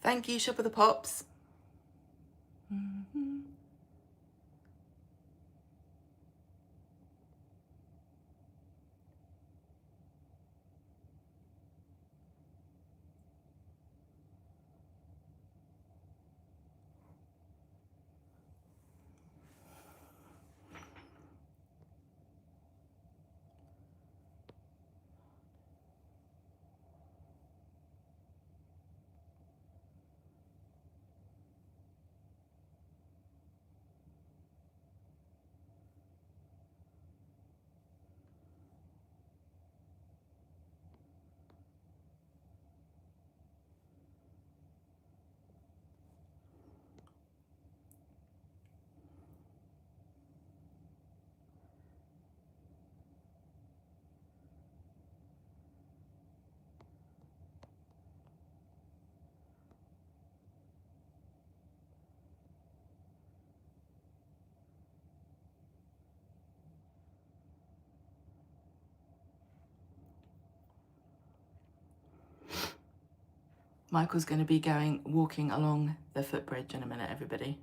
Thank you, Shop of the Pops. Michael's going to be walking along the footbridge in a minute, everybody.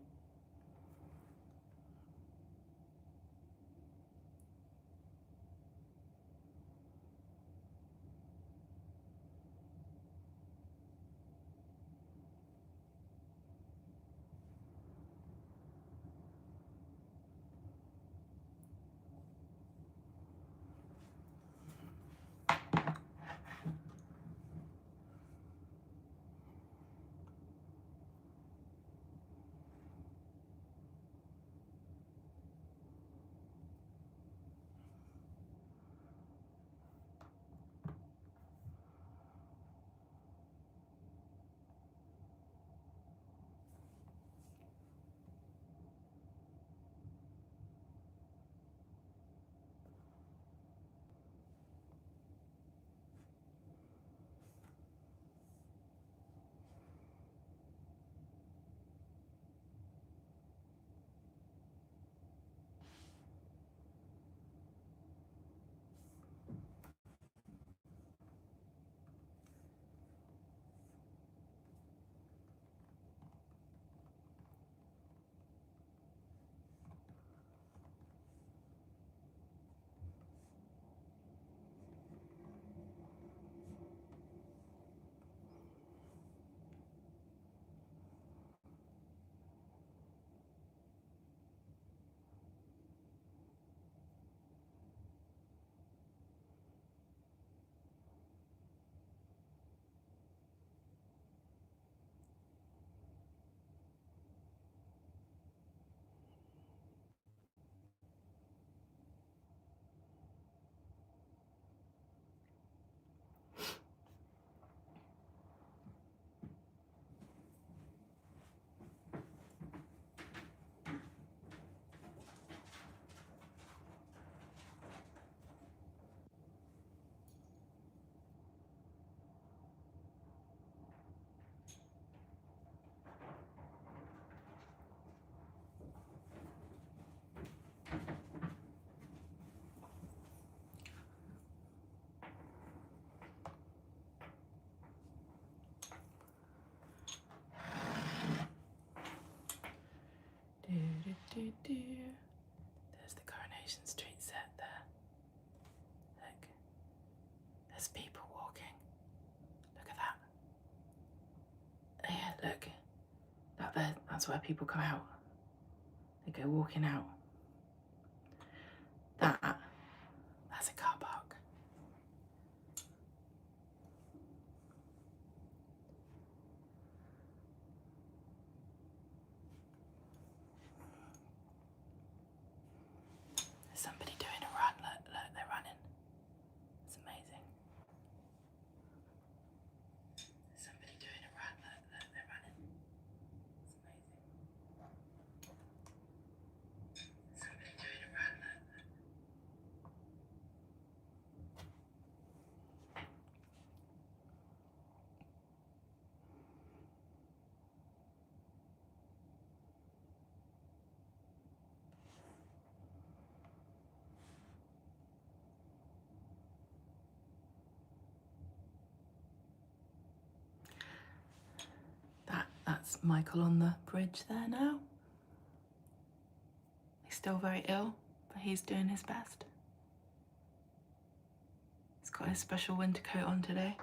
There's the Coronation Street set there. Look, there's people walking. Look at that. Yeah, look. That there, that's where people come out. They go walking out. That's a car park. There's somebody doing a run. Look, they're running. It's amazing. There's somebody doing a run. Look, they're running. It's amazing. That's Michael on the bridge there now. He's still very ill, but he's doing his best. He's got his special winter coat on today.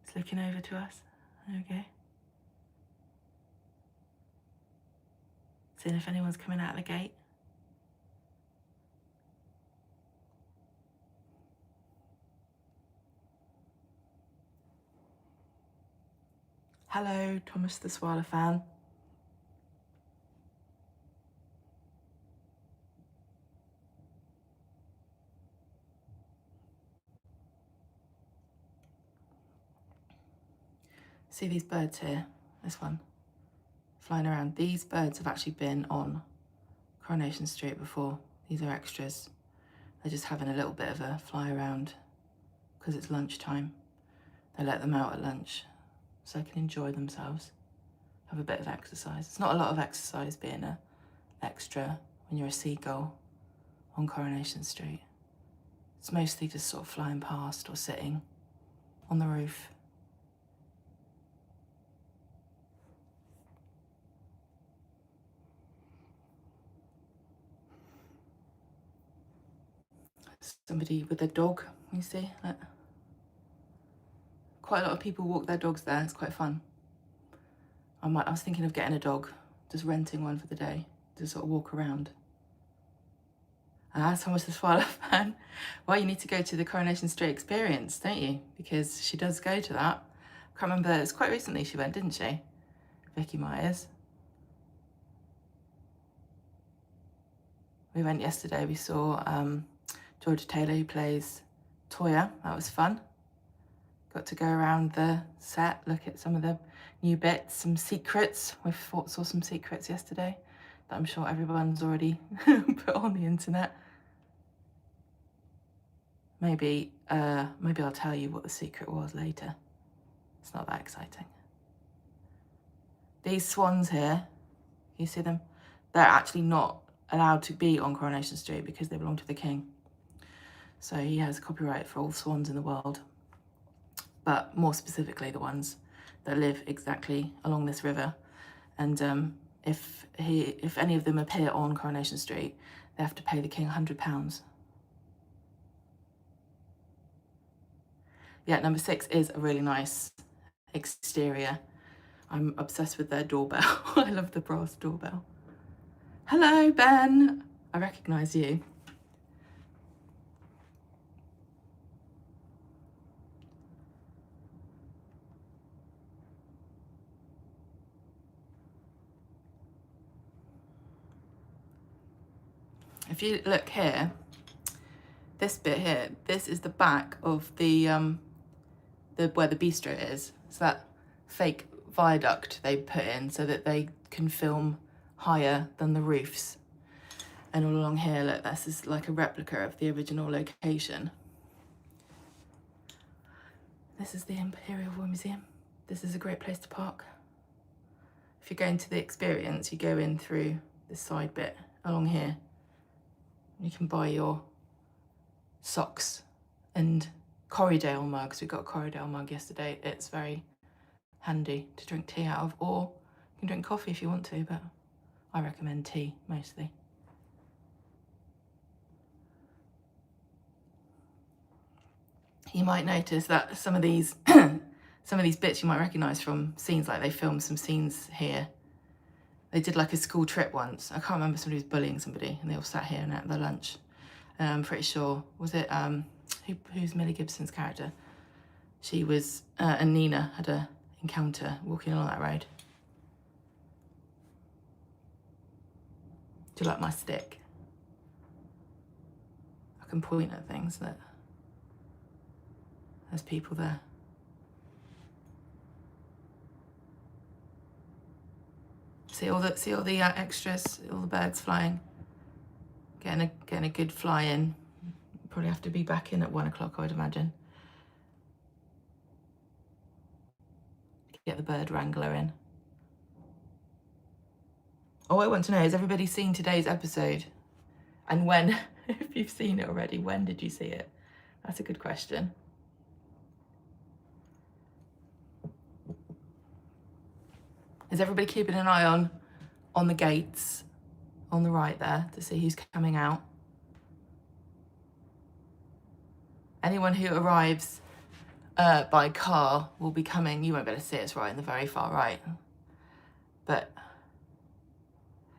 He's looking over to us. Okay. Seeing if anyone's coming out of the gate. Hello, Thomas the Swallow fan. See these birds here? This one, flying around. These birds have actually been on Coronation Street before. These are extras. They're just having a little bit of a fly around because it's lunchtime. They let them out at lunch so they can enjoy themselves, have a bit of exercise. It's not a lot of exercise being an extra when you're a seagull on Coronation Street. It's mostly just sort of flying past or sitting on the roof. Somebody with a dog, you see? Quite a lot of people walk their dogs there. It's quite fun. I was thinking of getting a dog, just renting one for the day to sort of walk around. Thomas the Swallow fan. Well, you need to go to the Coronation Street experience, don't you? Because she does go to that. I can't remember, it was quite recently she went, didn't she? Vicky Myers. We went yesterday, we saw Georgia Taylor, who plays Toya. That was fun. Got to go around the set, look at some of the new bits, some secrets. We saw some secrets yesterday that I'm sure everyone's already put on the internet. Maybe I'll tell you what the secret was later. It's not that exciting. These swans here, you see them? They're actually not allowed to be on Coronation Street because they belong to the king. So he has copyright for all swans in the world, but more specifically the ones that live exactly along this river. And if any of them appear on Coronation Street, they have to pay the king £100. Yeah, number 6 is a really nice exterior. I'm obsessed with their doorbell. I love the brass doorbell. Hello, Ben. I recognise you. If you look here, this bit here, this is the back of the where the bistro is. So that fake viaduct they put in so that they can film higher than the roofs. And all along here, look, this is like a replica of the original location. This is the Imperial War Museum. This is a great place to park. If you're going to the experience, you go in through this side bit along here. You can buy your socks and Corrie mugs. We got a Corrie mug yesterday. It's very handy to drink tea out of, or you can drink coffee if you want to, but I recommend tea mostly. You might notice that some of these bits you might recognise from scenes, like they filmed some scenes here. They did like a school trip once. I can't remember, somebody was bullying somebody and they all sat here and at their lunch. I'm pretty sure, was it, who's Millie Gibson's character? She was, and Nina had a encounter walking along that road. Do you like my stick? I can point at things that there's people there. See all the extras, all the birds flying. Getting a good fly in. Probably have to be back in at 1 o'clock, I would imagine. Get the bird wrangler in. Oh, I want to know, has everybody seen today's episode? And when, if you've seen it already, when did you see it? That's a good question. Is everybody keeping an eye on the gates on the right there to see who's coming out? Anyone who arrives by car will be coming. You won't be able to see it's right in the very far right. But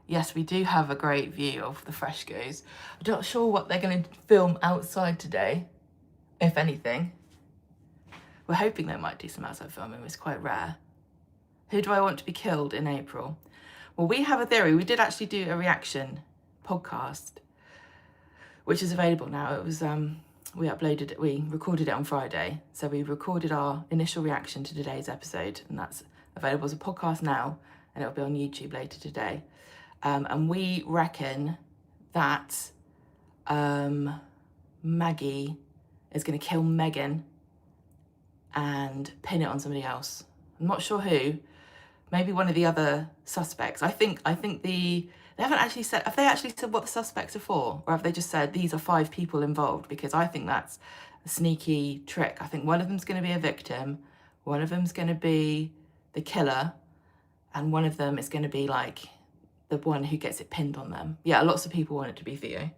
yes, we do have a great view of the frescoes. I'm not sure what they're going to film outside today, if anything. We're hoping they might do some outside filming. It's quite rare. Who do I want to be killed in April? Well, we have a theory. We did actually do a reaction podcast, which is available now. It was we recorded it on Friday. So we recorded our initial reaction to today's episode, and that's available as a podcast now, and it'll be on YouTube later today. And we reckon that Maggie is going to kill Megan and pin it on somebody else. I'm not sure who. Maybe one of the other suspects. I think they haven't actually said, have they actually said what the suspects are for? Or have they just said these are 5 people involved? Because I think that's a sneaky trick. I think one of them's going to be a victim, one of them's going to be the killer, and one of them is going to be like the one who gets it pinned on them. Yeah, lots of people want it to be Theo.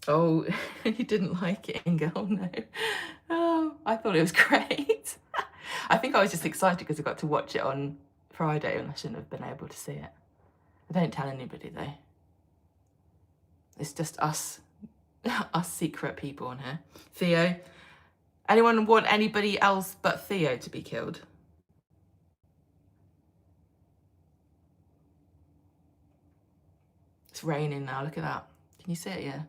Oh, you didn't like it, Inga? Oh no. Oh, I thought it was great. I think I was just excited because I got to watch it on Friday and I shouldn't have been able to see it. I don't tell anybody though. It's just us secret people on here. Theo. Anyone want anybody else but Theo to be killed? It's raining now, look at that. Can you see it? Yeah.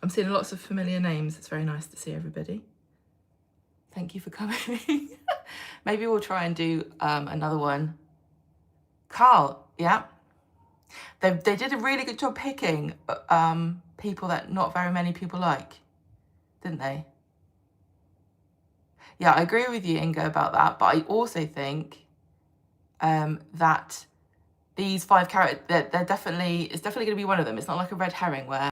I'm seeing lots of familiar names. It's very nice to see everybody. Thank you for coming. Maybe we'll try and do another one. Carl, yeah. They did a really good job picking people that not very many people like, didn't they? Yeah, I agree with you, Inga, about that. But I also think that these 5 characters, it's definitely going to be one of them. It's not like a red herring where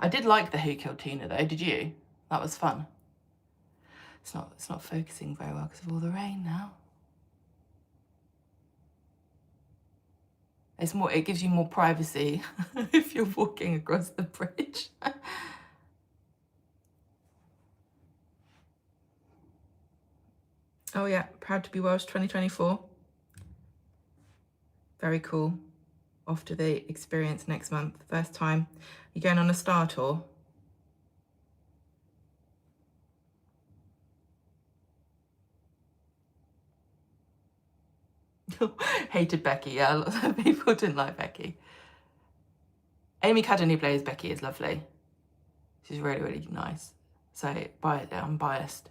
I did like the Who Killed Tina though, did you? That was fun. It's not focusing very well because of all the rain now. It gives you more privacy if you're walking across the bridge. Oh yeah, Proud to be Welsh 2024. Very cool. Off to the experience next month. First time. You're going on a Star Tour? Hated Becky, yeah. Lots of people didn't like Becky. Amy Cadden, who plays Becky, is lovely. She's really, really nice. So I'm biased.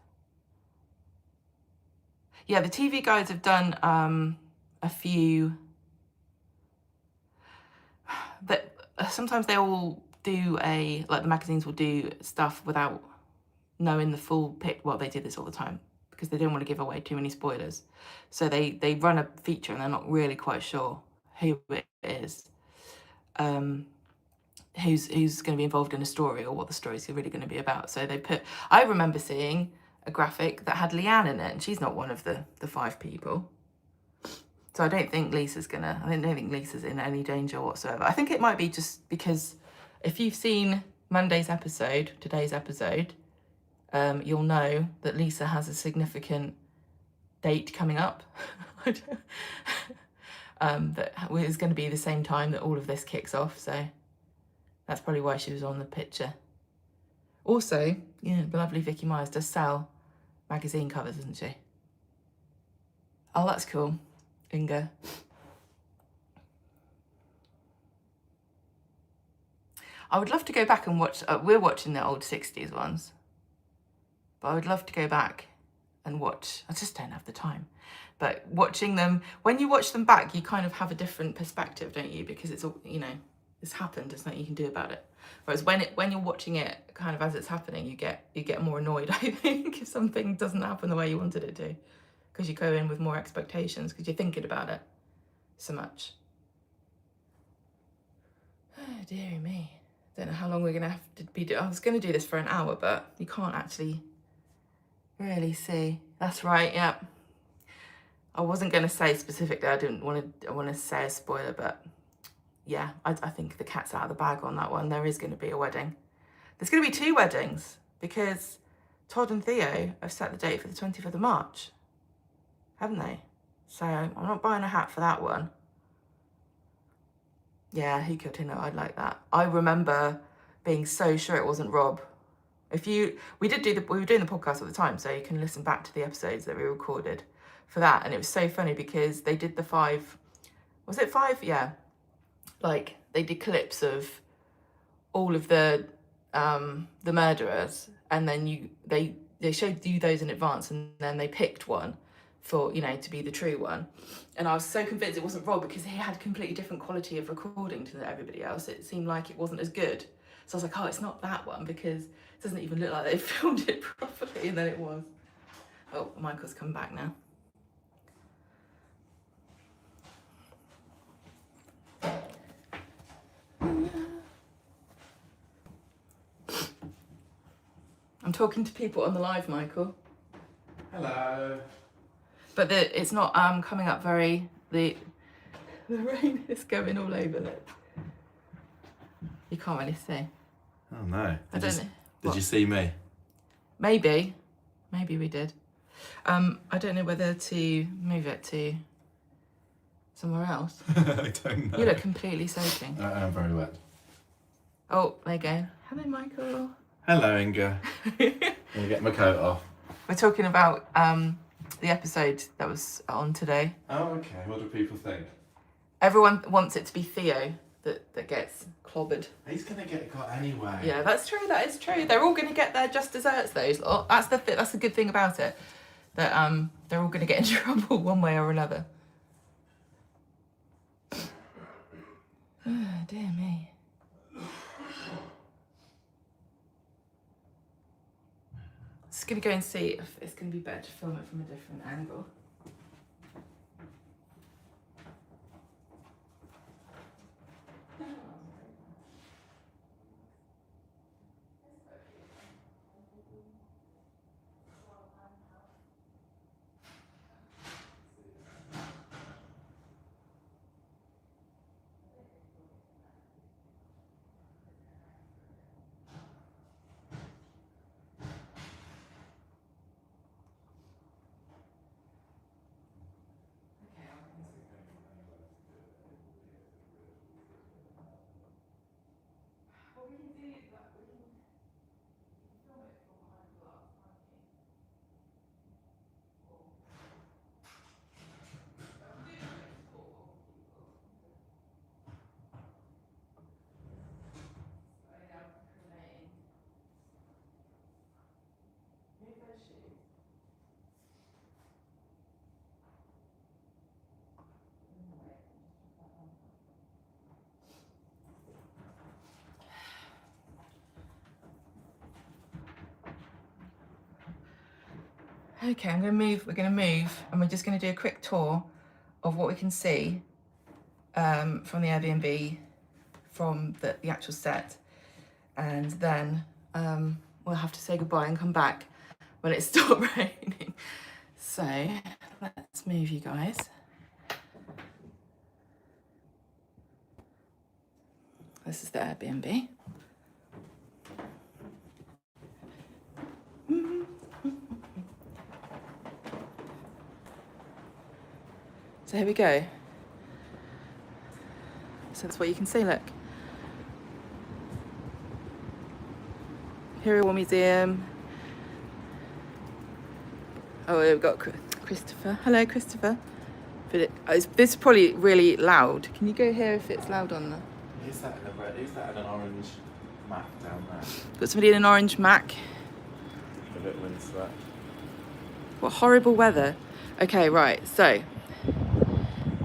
Yeah, the TV guides have done a few. That sometimes they all do like the magazines will do stuff without knowing the full pic. Well, they do this all the time because they don't want to give away too many spoilers. So they run a feature and they're not really quite sure who it is, who's going to be involved in a story or what the story's really going to be about. So I remember seeing a graphic that had Leanne in it, and she's not one of the 5 people. So I don't think Lisa's in any danger whatsoever. I think it might be just because if you've seen today's episode, you'll know that Lisa has a significant date coming up. That is going to be the same time that all of this kicks off. So that's probably why she was on the picture. Also, yeah, the lovely Vicky Myers does sell magazine covers, doesn't she? Oh, that's cool. Inga. I would love to go back and watch, we're watching the old 60s ones, but I would love to go back and watch, I just don't have the time. But watching them, when you watch them back, you kind of have a different perspective, don't you? Because it's all, It's happened. There's nothing you can do about it. Whereas when you're watching it kind of as it's happening, you get more annoyed, I think, if something doesn't happen the way you wanted it to, because you go in with more expectations because you're thinking about it so much. Oh, dearie me. Don't know how long we're going to have to be doing. I was going to do this for an hour, but you can't actually really see. That's right, yeah. I wasn't going to say specifically. I want to say a spoiler, but yeah, I think the cat's out of the bag on that one. There is going to be a wedding. There's going to be 2 weddings because Todd and Theo have set the date for the 25th of March, haven't they? So I'm not buying a hat for that one. Yeah, he could, I'd like that. I remember being so sure it wasn't Rob. We were doing the podcast at the time, so you can listen back to the episodes that we recorded for that. And it was so funny because they did the 5, was it 5? Yeah. Like they did clips of all of the murderers, and then they showed you those in advance, and then they picked one for, to be the true one. And I was so convinced it wasn't Rob because he had a completely different quality of recording to everybody else. It seemed like it wasn't as good. So I was like, oh, it's not that one because it doesn't even look like they filmed it properly. And then it was. Oh, Michael's come back now. I'm talking to people on the live, Michael. Hello. But it's not coming up very. The rain is going all over it. You can't really see. Oh no. Did you see me? Maybe we did. I don't know whether to move it to somewhere else. I don't know. You look completely soaking. I am very wet. Oh, there you go. Hello, Michael. Hello, Inga. I'm gonna get my coat off. We're talking about the episode that was on today. Oh, okay. What do people think? Everyone wants it to be Theo that gets clobbered. He's gonna get got anyway. Yeah, that's true. That is true. They're all going to get their just desserts, those lot. That's the good thing about it. That they're all going to get in trouble one way or another. Oh, dear me. Just going to go and see if it's going to be better to film it from a different angle. Okay, we're going to move, and we're just going to do a quick tour of what we can see from the Airbnb, from the actual set, and then we'll have to say goodbye and come back when it stopped raining. So let's move, you guys. This is the Airbnb. So here we go. So that's what you can see, look. Imperial War Museum. Oh, we've got Christopher. Hello, Christopher. But this is probably really loud. Can you go here if it's loud on the... Is that in an orange Mac down there? Got somebody in an orange Mac. A bit windswept. What horrible weather. Okay, right, so...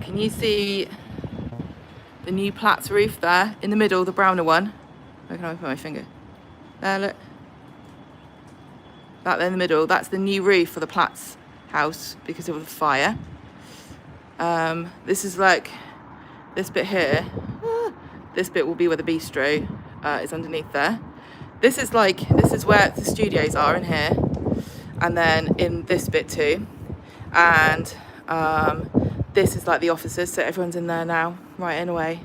Can you see the new Platts roof there in the middle, the browner one. Where can I put my finger? There, look. That there in the middle, that's the new roof for the Platts house because of the fire. This is like this bit here. This bit will be where the bistro is underneath there. This is where the studios are in here, and then in this bit too. And this is like the offices, so everyone's in there now, writing away,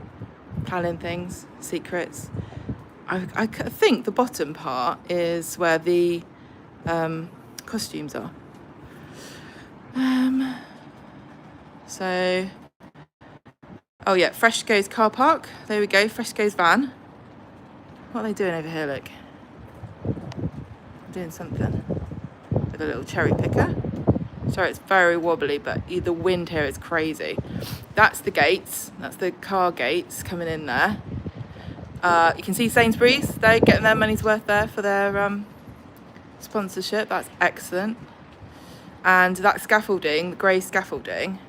planning things, secrets. I think the bottom part is where the costumes are. So, oh yeah, Fresco's car park. There we go, Fresco's van. What are they doing over here, look? Doing something with a little cherry picker. Sorry, it's very wobbly, but the wind here is crazy. That's the gates. That's the car gates coming in there. You can see Sainsbury's. They're getting their money's worth there for their sponsorship. That's excellent. And that scaffolding, the grey scaffolding,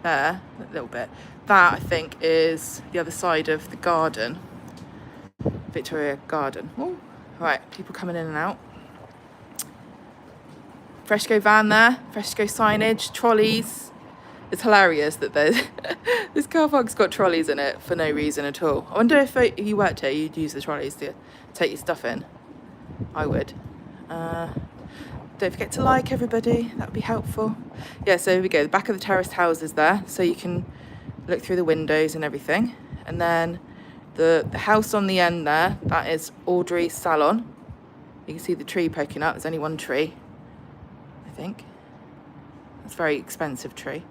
there, a little bit. That, I think, is the other side of the garden. Victoria Garden. Ooh. Right, people coming in and out. Fresco van there, Fresco signage, trolleys. It's hilarious that there's this car park's got trolleys in it for no reason at all. I wonder if you worked here, you'd use the trolleys to take your stuff in. I would. Don't forget to like, everybody, that would be helpful. Yeah, so here we go, the back of the terraced houses there, so you can look through the windows and everything. And then the house on the end there, that is Audrey's salon. You can see the tree poking up, there's only one tree, I think. It's a very expensive tree.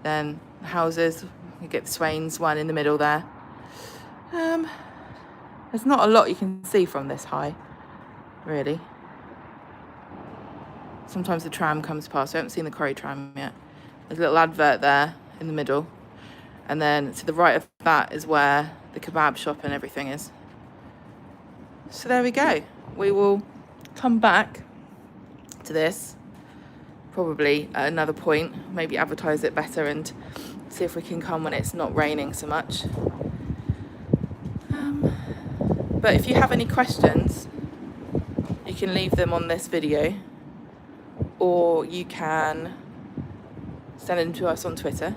Then the houses, you get the Swains one in the middle there. There's not a lot you can see from this high, really. Sometimes the tram comes past. I haven't seen the Corrie tram yet. There's a little advert there in the middle. And then to the right of that is where the kebab shop and everything is. So there we go. We will come back to this probably at another point, maybe advertise it better and see if we can come when it's not raining so much. But if you have any questions, you can leave them on this video, or you can send them to us on Twitter,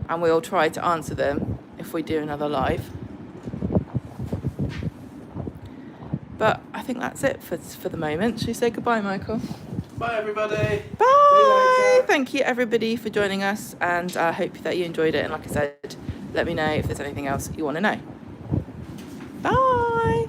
and we'll try to answer them if we do another live. But I think that's it for the moment. Should we say goodbye, Michael? Bye, everybody. Bye. Thank you, everybody, for joining us, and I hope that you enjoyed it. And like I said, let me know if there's anything else you want to know. Bye.